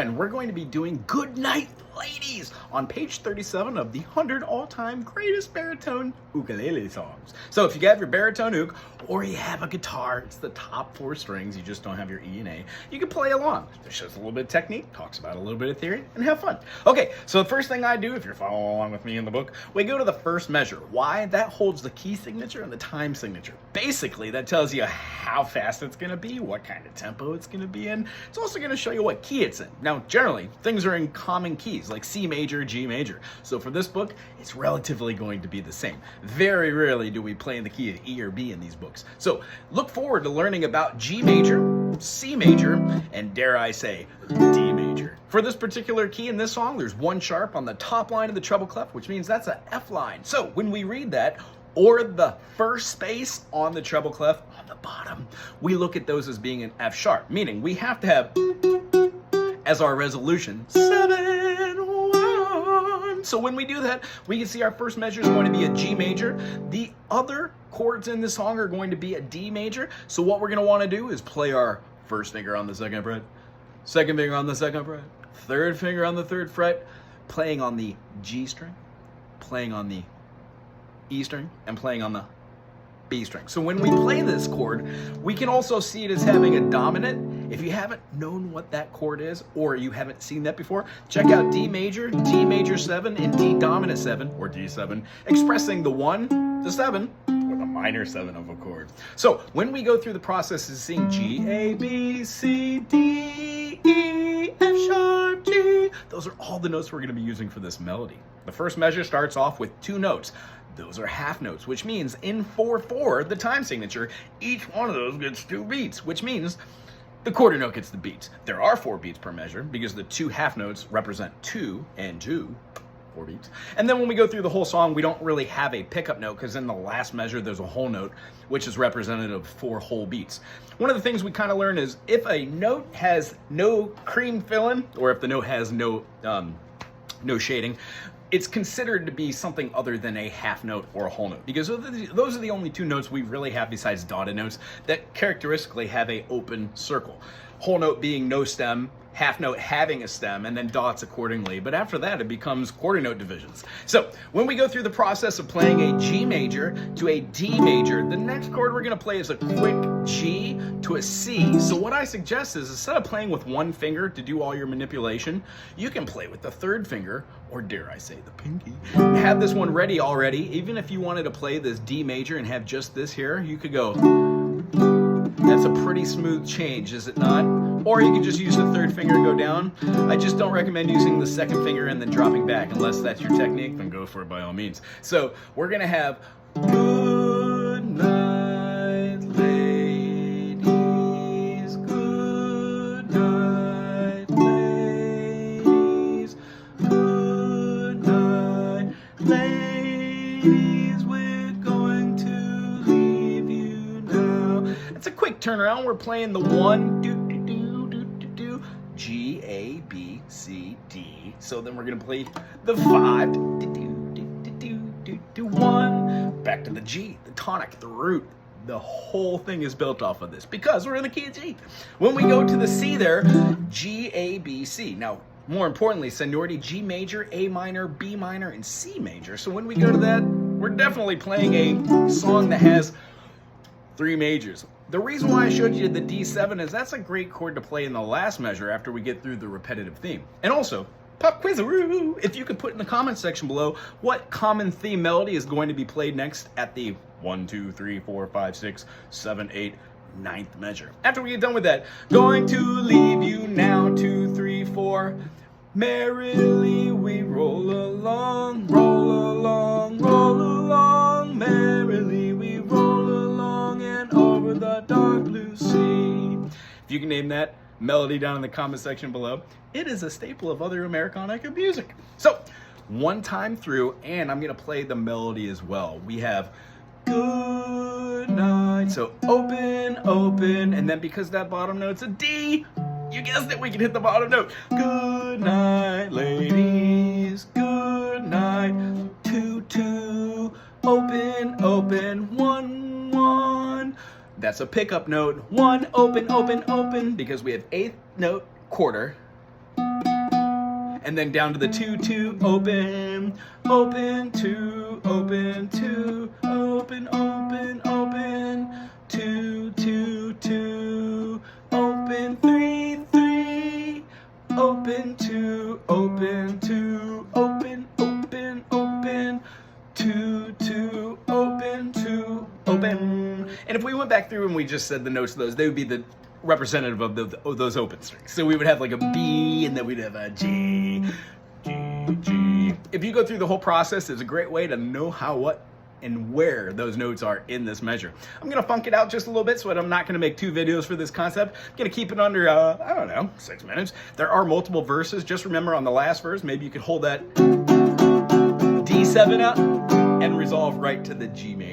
And we're going to be doing Good Night Ladies on page 37 of the 100 all-time greatest baritone ukulele songs. So if you have your baritone uk or you have a guitar, it's the top 4 strings, you just don't have your E and A, you can play along. It shows a little bit of technique, talks about a little bit of theory, and have fun. Okay, so the first thing I do, if you're following along with me in the book, we go to the first measure. Why? That holds the key signature and the time signature. Basically, that tells you how fast it's going to be, what kind of tempo it's going to be in. It's also going to show you what key it's in. Now, generally, things are in common keys, like C major, G major. So for this book, it's relatively going to be the same. Very rarely do we play in the key of E or B in these books. So look forward to learning about G major, C major, and dare I say, D major. For this particular key in this song, there's 1 sharp on the top line of the treble clef, which means that's an F line. So when we read that, or the first space on the treble clef on the bottom, we look at those as being an F sharp, meaning we have to have as our resolution 7, 1. So when we do that, we can see our first measure is going to be a G major. The other chords in this song are going to be a D major. So what we're going to want to do is play our first finger on the second fret, second finger on the second fret, third finger on the third fret, playing on the G string, playing on the E string, and playing on the B string. So when we play this chord, we can also see it as having a dominant. If you haven't known what that chord is, or you haven't seen that before, check out D major 7, and D dominant 7, or D7, expressing the 1, the 7, with a minor 7 of a chord. So when we go through the process of seeing G, A, B, C, D, E, F sharp, G, those are all the notes we're going to be using for this melody. The first measure starts off with 2 notes. Those are half notes, which means in 4/4, the time signature, each one of those gets 2 beats, which means the quarter note gets the beats. There are 4 beats per measure because the 2 half notes represent 2 and 2, 4 beats. And then when we go through the whole song, we don't really have a pickup note because in the last measure, there's a whole note, which is representative of 4 whole beats. One of the things we kind of learn is if a note has no cream filling, or if the note has no shading, it's considered to be something other than a half note or a whole note, because those are the only 2 notes we really have besides dotted notes that characteristically have a open circle. Whole note being no stem, half note having a stem, and then dots accordingly. But after that, it becomes quarter note divisions. So when we go through the process of playing a G major to a D major, the next chord we're going to play is a quick G to a C. So what I suggest is instead of playing with 1 finger to do all your manipulation, you can play with the 3rd finger, or dare I say the pinky, and have this one ready already. Even if you wanted to play this D major and have just this here, you could go. That's a pretty smooth change, is it not? Or you can just use the 3rd finger and go down. I just don't recommend using the 2nd finger and then dropping back. Unless that's your technique, then go for it by all means. So we're going to have Good Night Ladies, Good Night Ladies, Good Night Ladies, we're going to leave you now. It's a quick turnaround. We're playing the 1, G, A, B, C, D. So then we're going to play the 5, 1, back to the G, the tonic, the root. The whole thing is built off of this because we're in the key of G. When we go to the C there, G, A, B, C. Now, more importantly, sonority G major, A minor, B minor, and C major. So when we go to that, we're definitely playing a song that has 3 majors. The reason why I showed you the D7 is that's a great chord to play in the last measure after we get through the repetitive theme. And also, pop quizaroo, if you could put in the comments section below what common theme melody is going to be played next at the 1, 2, 3, 4, 5, 6, 7, 8, 9th measure. After we get done with that, going to leave you now, 2, 3, 4. Merrily we roll along, roll along, roll along. Merrily we roll along and over the dark blue sea. If you can name that melody down in the comment section below, it is a staple of other Americana music. So, 1 time through, and I'm going to play the melody as well. We have Good Night. So open, open, and then because that bottom note's a D, you guessed it, we can hit the bottom note. Good night, ladies. Good night. 2, 2. Open, open. 1, 1. That's a pickup note. 1, open, open, open, because we have 8th note quarter, and then down to the 2, 2, open, open, 2, open, 2, open, open, open, 2, 2, 2, open, 3, 3, open, 2, open, 2, open, open, open, 2, 2, open, 2, open. And if we went back through and we just said the notes of those, they would be the representative of those open strings. So we would have like a B, and then we'd have a G, G, G. If you go through the whole process, it's a great way to know how, what, and where those notes are in this measure. I'm gonna funk it out just a little bit, so I'm not gonna make 2 videos for this concept. I'm gonna keep it under, I don't know, 6 minutes. There are multiple verses. Just remember on the last verse, maybe you could hold that D7 up and resolve right to the G major.